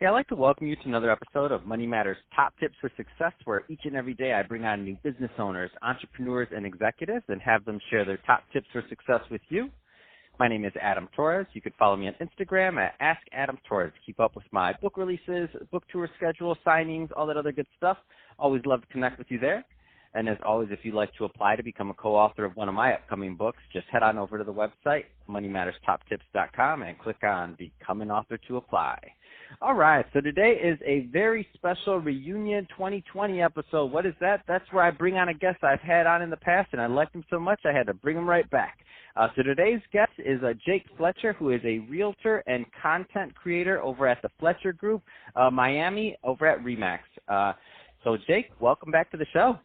Hey, I'd like to welcome you to another episode of Money Matters Top Tips for Success, where each and every day I bring on new business owners, entrepreneurs, and executives and have them share their top tips for success with you. My name is Adam Torres. You can follow me on Instagram at AskAdamTorres. Keep up with my book releases, book tour schedule, signings, all that other good stuff. Always love to connect with you there. And as always, if you'd like to apply to become a co-author of one of my upcoming books, just head on over to the website, moneymatterstoptips.com, and click on Become an Author to apply. All right, so today is a very special reunion 2020 episode. What is that? That's where I bring on a guest I've had on in the past, and I liked him so much I had to bring him right back. So today's guest is Jake Fletcher, who is a realtor and content creator over at the Fletcher Group, Miami, over at RE/MAX. So Jake, welcome back to the show.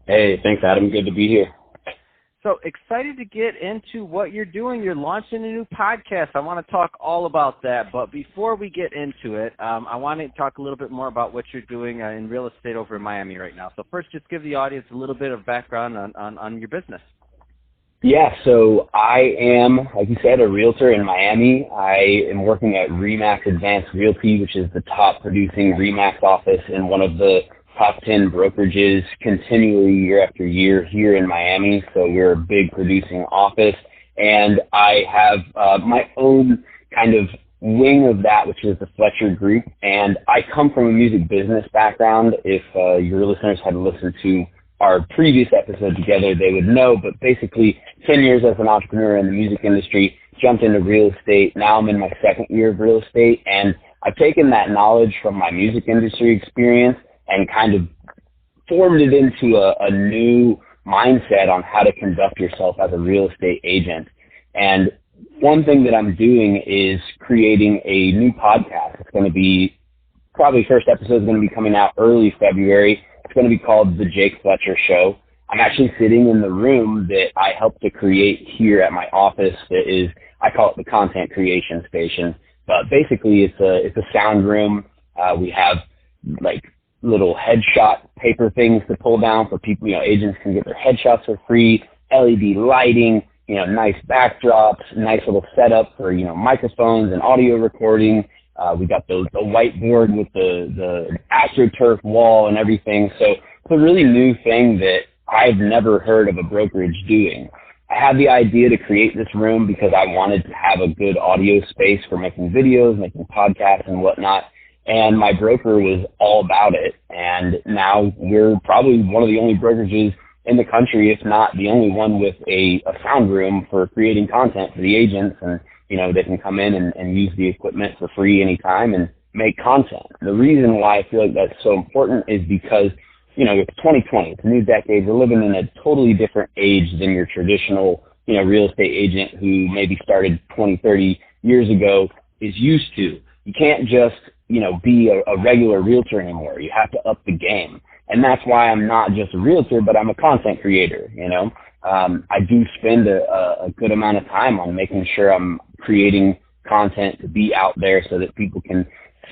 Hey, thanks, Adam. Good to be here. So excited to get into what you're doing. You're launching a new podcast. I want to talk all about that. But before we get into it, I want to talk a little bit more about what you're doing in real estate over in Miami right now. So first, just give the audience a little bit of background on your business. Yeah, so I am, like you said, a realtor in Miami. I am working at RE/MAX Advanced Realty, which is the top producing RE/MAX office in one of the top 10 brokerages continually year after year here in Miami. So we're a big producing office, and I have my own kind of wing of that, which is the Fletcher Group. And I come from a music business background. If your listeners had listened to our previous episode together, they would know. But basically, 10 years as an entrepreneur in the music industry, jumped into real estate. Now I'm in my second year of real estate, and I've taken that knowledge from my music industry experience and kind of formed it into a new mindset on how to conduct yourself as a real estate agent. And one thing that I'm doing is creating a new podcast. It's going to be, probably first episode is going to be coming out early February. It's going to be called The Jake Fletcher Show. I'm actually sitting in the room that I helped to create here at my office that is, I call it the Content Creation Station. But basically it's a sound room. We have like little headshot paper things to pull down for people, agents can get their headshots for free, LED lighting, nice backdrops, nice little setup for, microphones and audio recording. We got the whiteboard with the AstroTurf wall and everything. So it's a really new thing that I've never heard of a brokerage doing. I had the idea to create this room because I wanted to have a good audio space for making videos, making podcasts and whatnot. And my broker was all about it. And now we're probably one of the only brokerages in the country, if not the only one, with a sound room for creating content for the agents. And, they can come in and use the equipment for free anytime and make content. The reason why I feel like that's so important is because, it's 2020, it's a new decade. We're living in a totally different age than your traditional, real estate agent who maybe started 20, 30 years ago is used to. You can't just, be a regular realtor anymore. You have to up the game. And that's why I'm not just a realtor, but I'm a content creator, I do spend a good amount of time on making sure I'm creating content to be out there so that people can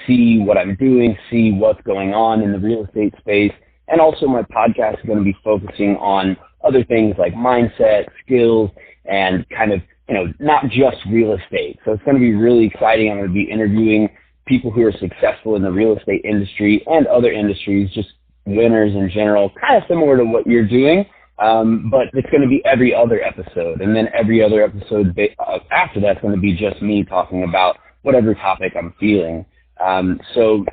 see what I'm doing, see what's going on in the real estate space. And also my podcast is going to be focusing on other things like mindset, skills, and kind of, not just real estate. So it's going to be really exciting. I'm going to be interviewing people who are successful in the real estate industry and other industries, just winners in general, kind of similar to what you're doing. But it's going to be every other episode. And then every other episode after that's going to be just me talking about whatever topic I'm feeling. So,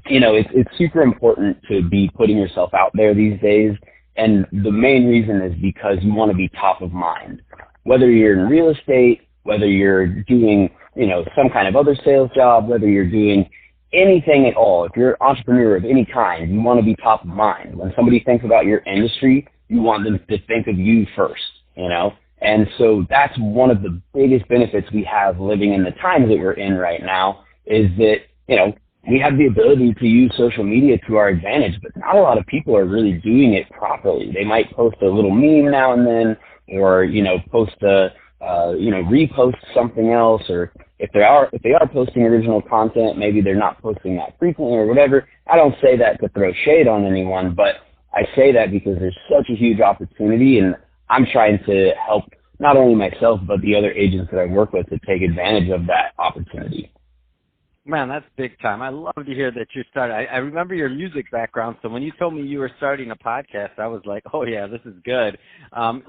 it's super important to be putting yourself out there these days. And the main reason is because you want to be top of mind. Whether you're in real estate, whether you're doing, some kind of other sales job, whether you're doing anything at all, if you're an entrepreneur of any kind, you want to be top of mind. When somebody thinks about your industry, you want them to think of you first, And so that's one of the biggest benefits we have living in the times that we're in right now is that, we have the ability to use social media to our advantage, but not a lot of people are really doing it properly. They might post a little meme now and then, or, post repost something else, or if they are posting original content, maybe they're not posting that frequently or whatever. I don't say that to throw shade on anyone, but I say that because there's such a huge opportunity, and I'm trying to help not only myself, but the other agents that I work with to take advantage of that opportunity. Man, that's big time. I love to hear that you started. I remember your music background, so when you told me you were starting a podcast, I was like, oh, yeah, this is good.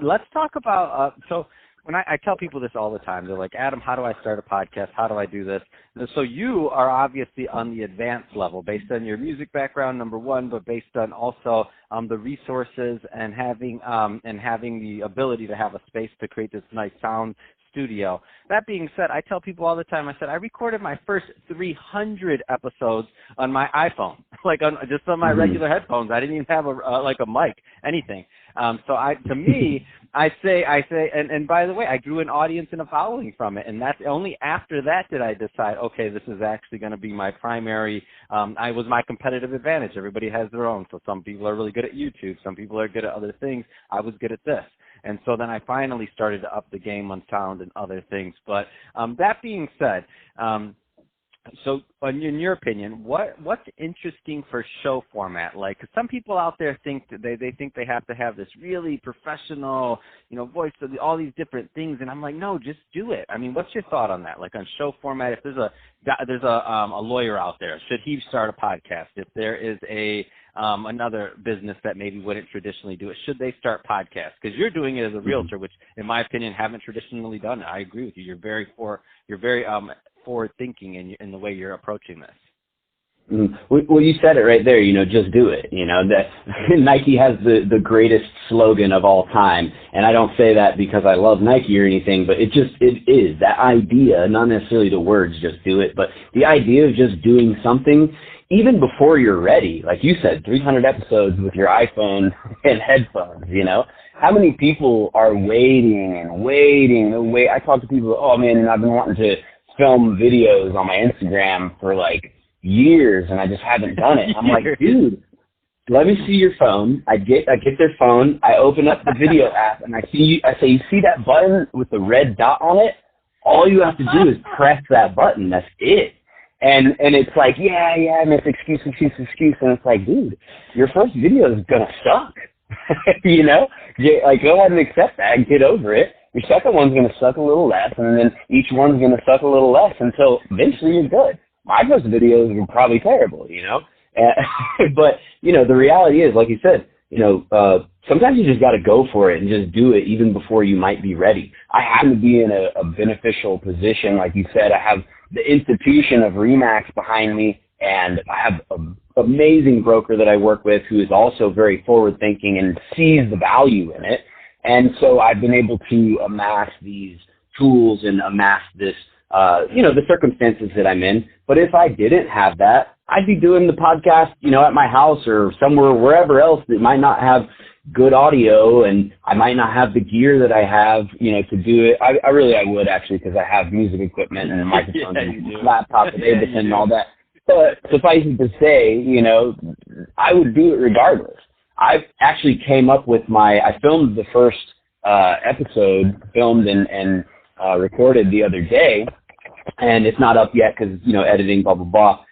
Let's talk about so when I tell people this all the time, they're like, Adam, how do I start a podcast? How do I do this? And so you are obviously on the advanced level based on your music background, number one, but based on also the resources and having the ability to have a space to create this nice sound studio. That being said, I tell people all the time, I said, I recorded my first 300 episodes on my iPhone, like just on my regular headphones. I didn't even have a mic, anything. To me, I say, and by the way, I grew an audience and a following from it, and that's only after that did I decide, okay, this is actually going to be my primary, I was my competitive advantage. Everybody has their own, so some people are really good at YouTube, some people are good at other things. I was good at this. And so then I finally started to up the game on sound and other things. But that being said, so in your opinion, what's interesting for show format? Like, 'cause some people out there think that they think they have to have this really professional, voice, all these different things, and I'm like, no, just do it. I mean, what's your thought on that? Like on show format, if there's a lawyer out there, should he start a podcast? If there is another business that maybe wouldn't traditionally do it, should they start podcasts? Because you're doing it as a realtor, which, in my opinion, haven't traditionally done it. I agree with you. You're very forward thinking in the way you're approaching this. Well, you said it right there, just do it. That Nike has the greatest slogan of all time. And I don't say that because I love Nike or anything, but it is that idea, not necessarily the words, just do it, but the idea of just doing something even before you're ready. Like you said, 300 episodes with your iPhone and headphones, How many people are waiting and waiting? I talk to people, oh man, I've been wanting to film videos on my Instagram for like years and I just haven't done it. I'm like, dude, let me see your phone. I get their phone, I open up the video app and I say, you see that button with the red dot on it? All you have to do is press that button. That's it. And it's like, yeah, and it's excuse. And it's like, dude, your first video is going to suck. Like, go ahead and accept that and get over it. Your second one's going to suck a little less, and then each one's going to suck a little less until eventually you're good. My first videos were probably terrible, But, the reality is, like you said, sometimes you just got to go for it and just do it even before you might be ready. I happen to be in a beneficial position. Like you said, I have the institution of RE/MAX behind me, and I have an amazing broker that I work with who is also very forward thinking and sees the value in it. And so I've been able to amass these tools and amass this, the circumstances that I'm in. But if I didn't have that, I'd be doing the podcast, at my house or somewhere, wherever else that might not have good audio, and I might not have the gear that I have, to do it. I would actually, because I have music equipment and microphones and laptop and Ableton and all that. But suffice it to say, I would do it regardless. I actually came up with I filmed the first episode, filmed and recorded the other day, and it's not up yet because, editing, blah, blah, blah.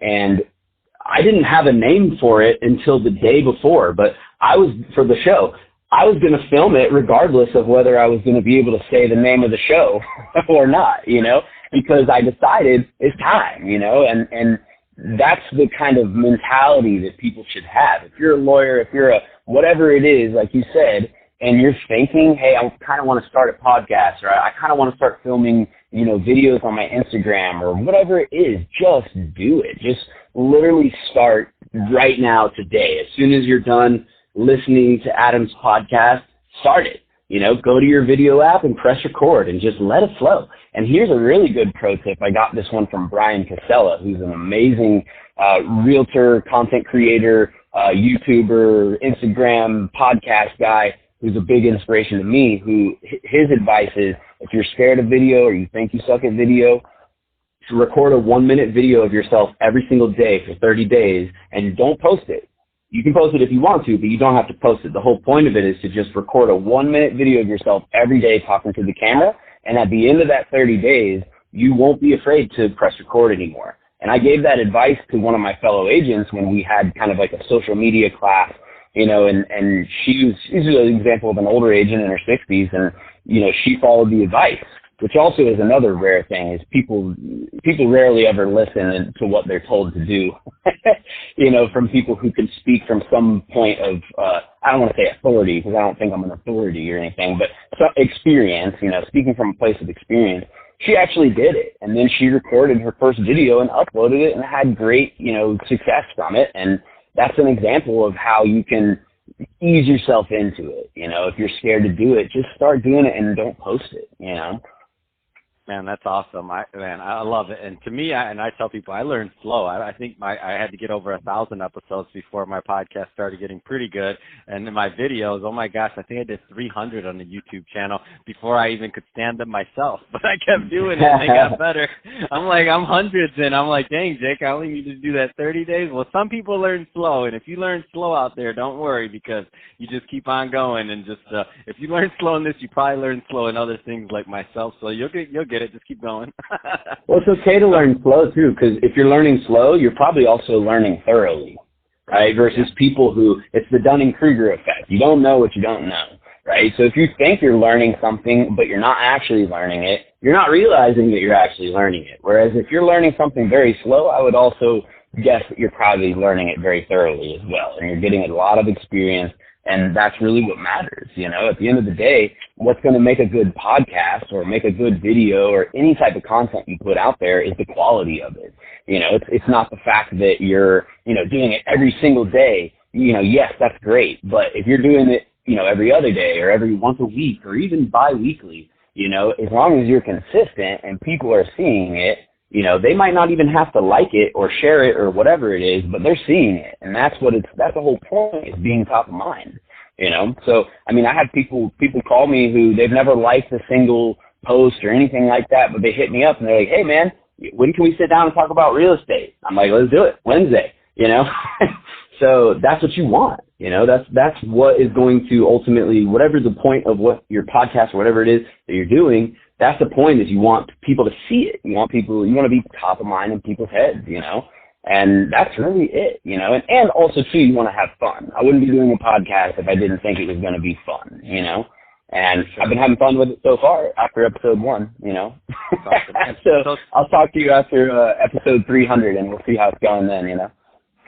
And I didn't have a name for it until the day before, but for the show, I was going to film it regardless of whether I was going to be able to say the name of the show or not, because I decided it's time, and that's the kind of mentality that people should have. If you're a lawyer, if you're whatever it is, like you said, and you're thinking, hey, I kind of want to start a podcast, or I kind of want to start filming, videos on my Instagram or whatever it is, just do it. Just literally start right now, today. As soon as you're done listening to Adam's podcast, start it. Go to your video app and press record and just let it flow. And here's a really good pro tip. I got this one from Brian Casella, who's an amazing realtor, content creator, YouTuber, Instagram, podcast guy, who's a big inspiration to me, his advice is, if you're scared of video or you think you suck at video, to record a 1-minute video of yourself every single day for 30 days and don't post it. You can post it if you want to, but you don't have to post it. The whole point of it is to just record a 1-minute video of yourself every day talking to the camera, and at the end of that 30 days, you won't be afraid to press record anymore. And I gave that advice to one of my fellow agents when we had kind of like a social media class, and she's an example of an older agent in her 60s, and, she followed the advice. which also is another rare thing, is people rarely ever listen to what they're told to do, from people who can speak from some point of, I don't want to say authority, because I don't think I'm an authority or anything, but some experience, speaking from a place of experience. She actually did it, and then she recorded her first video and uploaded it and had great, success from it. And that's an example of how you can ease yourself into it. If you're scared to do it, just start doing it and don't post it, Man, that's awesome. I love it. And to me, I tell people, I learned slow. I think I had to get over 1,000 episodes before my podcast started getting pretty good. And in my videos, oh my gosh, I think I did 300 on the YouTube channel before I even could stand them myself. But I kept doing it and they got better. I'm hundreds in. I'm like, dang, Jake, I only need to do that 30 days. Well, some people learn slow. And if you learn slow out there, don't worry, because you just keep on going. And just if you learn slow in this, you probably learn slow in other things like myself. So you'll get it. Just keep going. Well, it's okay to learn slow too, because if you're learning slow, you're probably also learning thoroughly, right? Versus people who, it's the Dunning-Kruger effect. You don't know what you don't know, right? So if you think you're learning something, but you're not actually learning it, you're not realizing that you're actually learning it. Whereas if you're learning something very slow, I would also guess that you're probably learning it very thoroughly as well. And you're getting a lot of experience. And that's really what matters. At the end of the day, what's going to make a good podcast or make a good video or any type of content you put out there is the quality of it. It's not the fact that you're, doing it every single day. Yes, that's great. But if you're doing it, every other day or every once a week or even bi-weekly, as long as you're consistent and people are seeing it, they might not even have to like it or share it or whatever it is, but they're seeing it. And that's the whole point, is being top of mind, So, I have people call me who they've never liked a single post or anything like that, but they hit me up and they're like, hey man, when can we sit down and talk about real estate? I'm like, let's do it Wednesday, So that's what you want, that's what is going to ultimately, whatever the point of what your podcast or whatever it is that you're doing, that's the point, is you want people to see it. You want to be top of mind in people's heads, and that's really it, and also too, you want to have fun. I wouldn't be doing a podcast if I didn't think it was going to be fun, and I've been having fun with it so far after episode 1, So I'll talk to you after episode 300 and we'll see how it's going then,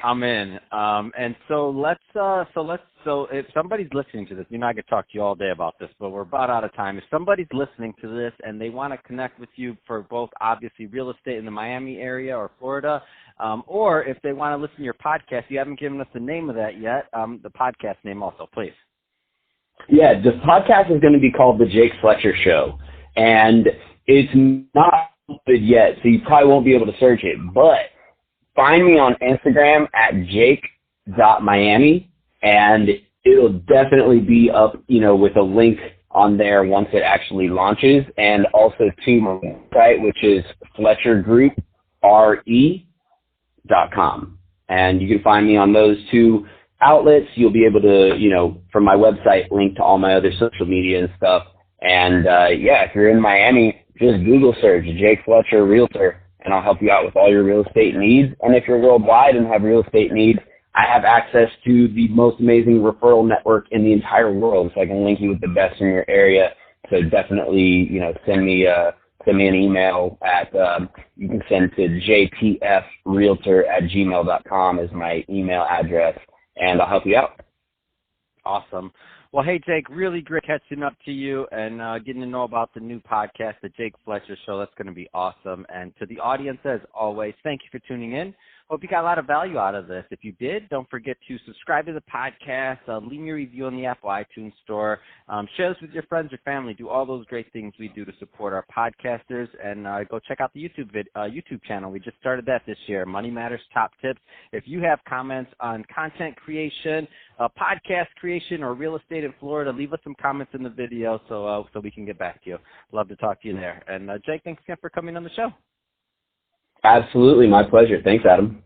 I'm in. And so if somebody's listening to this, I could talk to you all day about this, but we're about out of time. If somebody's listening to this and they want to connect with you for both, obviously, real estate in the Miami area or Florida, or if they want to listen to your podcast, you haven't given us the name of that yet, the podcast name also, please. Yeah, the podcast is going to be called The Jake Fletcher Show, and it's not good yet, so you probably won't be able to search it, but find me on Instagram at jake.miami, and it'll definitely be up, with a link on there once it actually launches, and also to my website, which is Fletcher Group, RE.com. And you can find me on those two outlets. You'll be able to, from my website, link to all my other social media and stuff. And, if you're in Miami, just Google search Jake Fletcher Realtor, and I'll help you out with all your real estate needs. And if you're worldwide and have real estate needs, I have access to the most amazing referral network in the entire world, so I can link you with the best in your area. So definitely, send me an email at, you can send to jpfrealtor@gmail.com is my email address, and I'll help you out. Awesome. Well, hey, Jake, really great catching up to you and getting to know about the new podcast, The Jake Fletcher Show. That's going to be awesome. And to the audience, as always, thank you for tuning in. Hope you got a lot of value out of this. If you did, don't forget to subscribe to the podcast, leave me a review on the Apple iTunes Store, share this with your friends or family, do all those great things we do to support our podcasters, and go check out the YouTube channel. We just started that this year, Money Matters Top Tips. If you have comments on content creation, podcast creation, or real estate in Florida, leave us some comments in the video so we can get back to you. Love to talk to you there. And Jake, thanks again for coming on the show. Absolutely. My pleasure. Thanks, Adam.